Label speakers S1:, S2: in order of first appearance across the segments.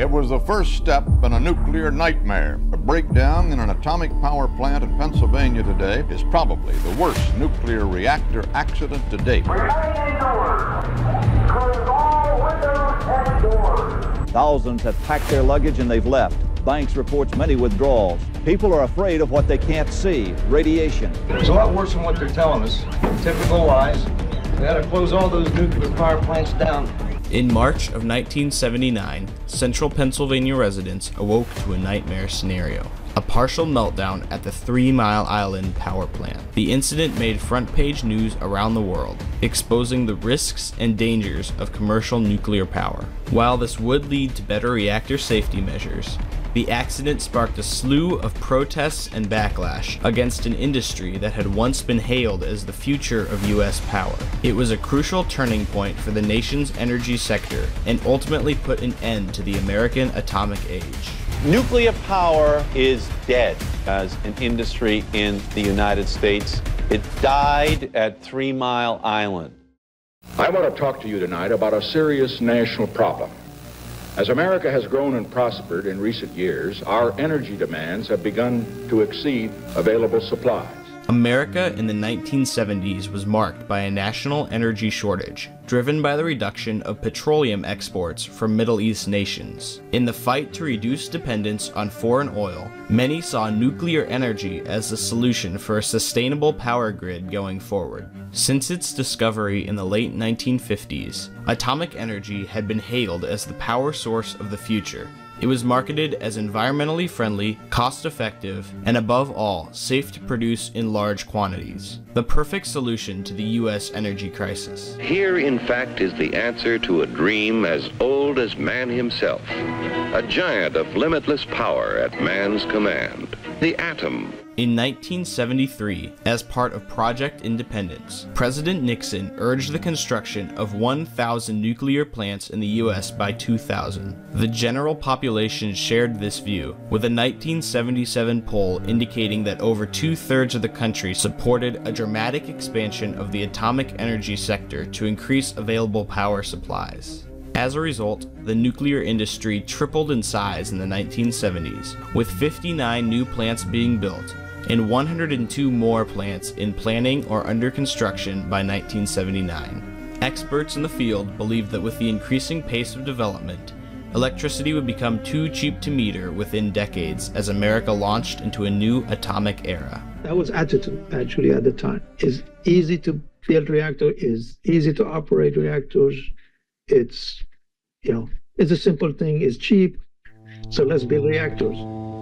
S1: It was the first step in a nuclear nightmare. A breakdown in an atomic power plant in Pennsylvania today is probably the worst nuclear reactor accident to date.
S2: Thousands have packed their luggage and they've left. Banks reports many withdrawals. People are afraid of what they can't see, radiation.
S3: It's a lot worse than what they're telling us. Typical lies. We gotta close all those nuclear power plants down.
S4: In March of 1979, central Pennsylvania residents awoke to a nightmare scenario. A partial meltdown at the 3 Mile Island power plant. The incident made front-page news around the world, exposing the risks and dangers of commercial nuclear power. While this would lead to better reactor safety measures, the accident sparked a slew of protests and backlash against an industry that had once been hailed as the future of U.S. power. It was a crucial turning point for the nation's energy sector and ultimately put an end to the American atomic age.
S5: Nuclear power is dead as an industry in the United States. It died at 3 Mile Island.
S6: I want to talk to you tonight about a serious national problem. As America has grown and prospered in recent years, our energy demands have begun to exceed available supplies.
S4: America in the 1970s was marked by a national energy shortage, driven by the reduction of petroleum exports from Middle East nations. In the fight to reduce dependence on foreign oil, many saw nuclear energy as the solution for a sustainable power grid going forward. Since its discovery in the late 1950s, atomic energy had been hailed as the power source of the future. It was marketed as environmentally friendly, cost-effective, and above all, safe to produce in large quantities. The perfect solution to the U.S. energy crisis.
S7: Here, in fact, is the answer to a dream as old as man himself. A giant of limitless power at man's command. The atom.
S4: In 1973, as part of Project Independence, President Nixon urged the construction of 1,000 nuclear plants in the U.S. by 2000. The general population shared this view, with a 1977 poll indicating that over 2/3 of the country supported a dramatic expansion of the atomic energy sector to increase available power supplies. As a result, the nuclear industry tripled in size in the 1970s, with 59 new plants being built and 102 more plants in planning or under construction by 1979. Experts in the field believed that with the increasing pace of development, electricity would become too cheap to meter within decades as America launched into a new atomic era.
S8: That was attitude, actually, at the time. It's easy to build reactor, it's easy to operate reactors. It's, it's a simple thing, it's cheap, so let's build reactors.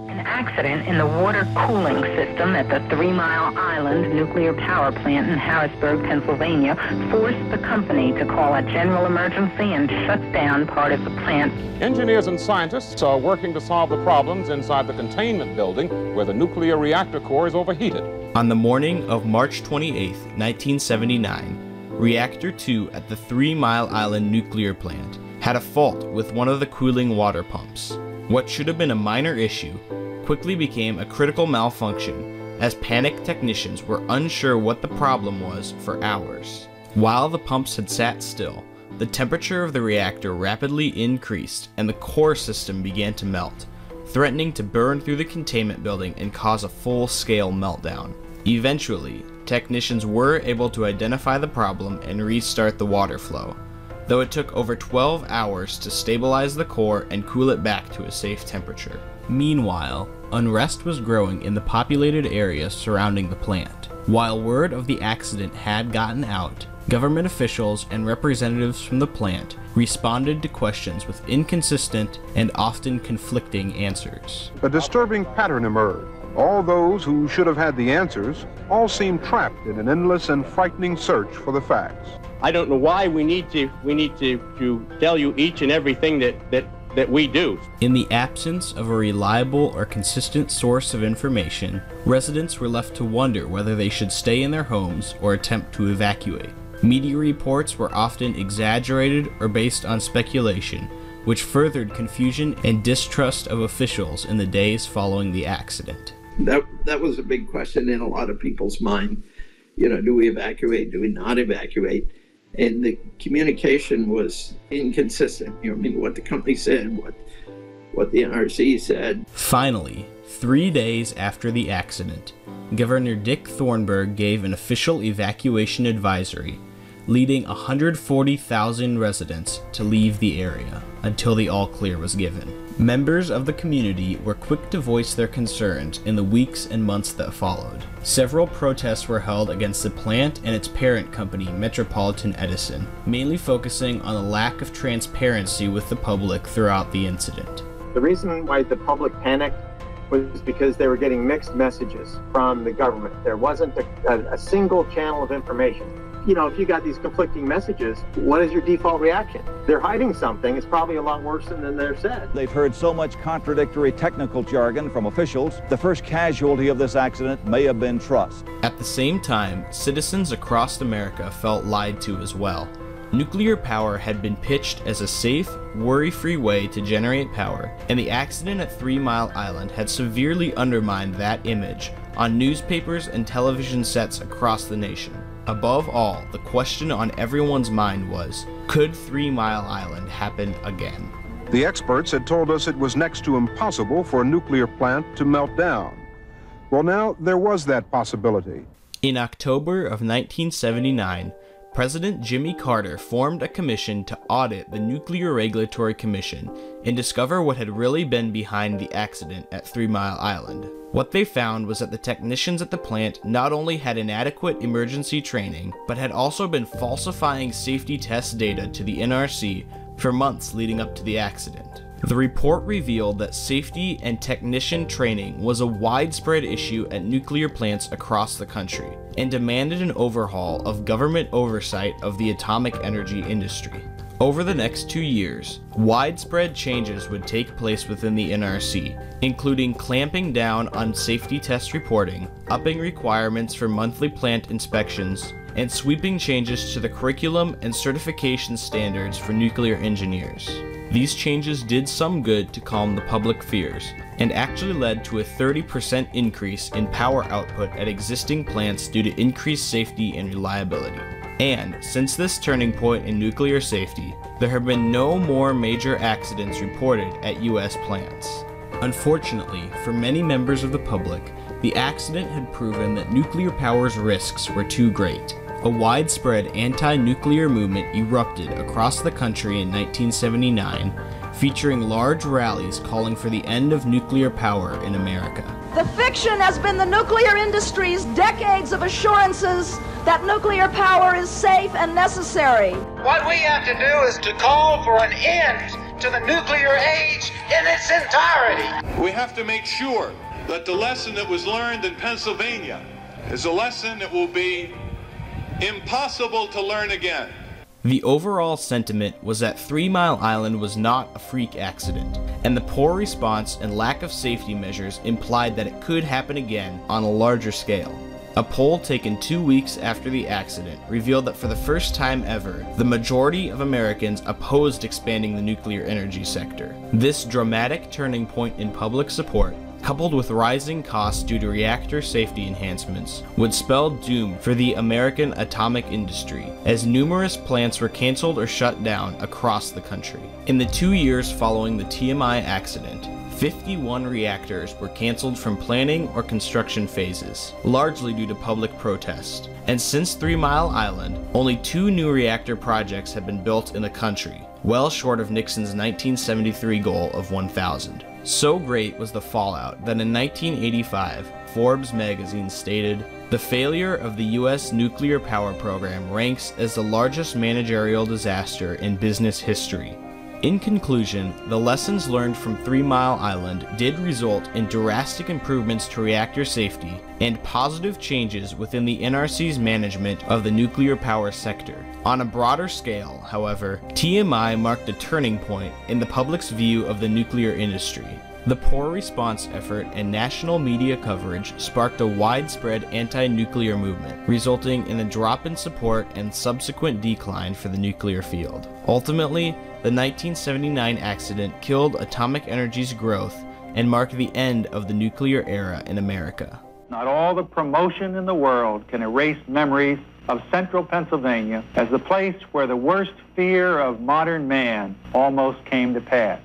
S9: An accident in the water cooling system at the 3 Mile Island nuclear power plant in Harrisburg, Pennsylvania, forced the company to call a general emergency and shut down part of the plant.
S10: Engineers and scientists are working to solve the problems inside the containment building where the nuclear reactor core is overheated.
S4: On the morning of March 28, 1979, Reactor 2 at the 3 Mile Island nuclear plant had a fault with one of the cooling water pumps. What should have been a minor issue quickly became a critical malfunction, as panicked technicians were unsure what the problem was for hours. While the pumps had sat still, the temperature of the reactor rapidly increased and the core system began to melt, threatening to burn through the containment building and cause a full-scale meltdown. Eventually, technicians were able to identify the problem and restart the water flow, though it took over 12 hours to stabilize the core and cool it back to a safe temperature. Meanwhile, unrest was growing in the populated area surrounding the plant. While word of the accident had gotten out, government officials and representatives from the plant responded to questions with inconsistent and often conflicting answers.
S11: A disturbing pattern emerged. All those who should have had the answers all seemed trapped in an endless and frightening search for the facts.
S12: I don't know why we need to tell you each and everything that we do.
S4: In the absence of a reliable or consistent source of information, residents were left to wonder whether they should stay in their homes or attempt to evacuate. Media reports were often exaggerated or based on speculation, which furthered confusion and distrust of officials in the days following the accident.
S8: That was a big question in a lot of people's mind. Do we evacuate? Do we not evacuate? And the communication was inconsistent. What the company said,
S13: what the NRC said.
S4: Finally, 3 days after the accident, Governor Dick Thornburgh gave an official evacuation advisory, leading 140,000 residents to leave the area until the all-clear was given. Members of the community were quick to voice their concerns in the weeks and months that followed. Several protests were held against the plant and its parent company, Metropolitan Edison, mainly focusing on the lack of transparency with the public throughout the incident.
S14: The reason why the public panicked was because they were getting mixed messages from the government. There wasn't a single channel of information. You know, if you got these conflicting messages, what is your default reaction? They're hiding something. It's probably a lot worse than they're said.
S2: They've heard so much contradictory technical jargon from officials, the first casualty of this accident may have been trust.
S4: At the same time, citizens across America felt lied to as well. Nuclear power had been pitched as a safe, worry-free way to generate power, and the accident at 3 Mile Island had severely undermined that image on newspapers and television sets across the nation. Above all, the question on everyone's mind was, could 3 Mile Island happen again?
S11: The experts had told us it was next to impossible for a nuclear plant to melt down. Well, now there was that possibility.
S4: In October of 1979, President Jimmy Carter formed a commission to audit the Nuclear Regulatory Commission and discover what had really been behind the accident at 3 Mile Island. What they found was that the technicians at the plant not only had inadequate emergency training, but had also been falsifying safety test data to the NRC for months leading up to the accident. The report revealed that safety and technician training was a widespread issue at nuclear plants across the country, and demanded an overhaul of government oversight of the atomic energy industry. Over the next 2 years, widespread changes would take place within the NRC, including clamping down on safety test reporting, upping requirements for monthly plant inspections, and sweeping changes to the curriculum and certification standards for nuclear engineers. These changes did some good to calm the public fears, and actually led to a 30% increase in power output at existing plants due to increased safety and reliability. And since this turning point in nuclear safety, there have been no more major accidents reported at US plants. Unfortunately, for many members of the public, the accident had proven that nuclear power's risks were too great. A widespread anti-nuclear movement erupted across the country in 1979, featuring large rallies calling for the end of nuclear power in America.
S15: The fiction has been the nuclear industry's decades of assurances that nuclear power is safe and necessary.
S16: What we have to do is to call for an end to the nuclear age in its entirety.
S17: We have to make sure that the lesson that was learned in Pennsylvania is a lesson that will be impossible to learn again.
S4: The overall sentiment was that 3 Mile Island was not a freak accident, and the poor response and lack of safety measures implied that it could happen again on a larger scale. A poll taken 2 weeks after the accident revealed that for the first time ever, the majority of Americans opposed expanding the nuclear energy sector. This dramatic turning point in public support, coupled with rising costs due to reactor safety enhancements, would spell doom for the American atomic industry, as numerous plants were canceled or shut down across the country. In the 2 years following the TMI accident, 51 reactors were canceled from planning or construction phases, largely due to public protest. And since 3 Mile Island, only 2 new reactor projects have been built in the country, well short of Nixon's 1973 goal of 1,000. So great was the fallout that in 1985, Forbes magazine stated, "The failure of the U.S. nuclear power program ranks as the largest managerial disaster in business history." In conclusion, the lessons learned from 3 Mile Island did result in drastic improvements to reactor safety and positive changes within the NRC's management of the nuclear power sector. On a broader scale, however, TMI marked a turning point in the public's view of the nuclear industry. The poor response effort and national media coverage sparked a widespread anti-nuclear movement, resulting in a drop in support and subsequent decline for the nuclear field. Ultimately, the 1979 accident killed atomic energy's growth and marked the end of the nuclear era in America.
S14: Not all the promotion in the world can erase memories of central Pennsylvania as the place where the worst fear of modern man almost came to pass.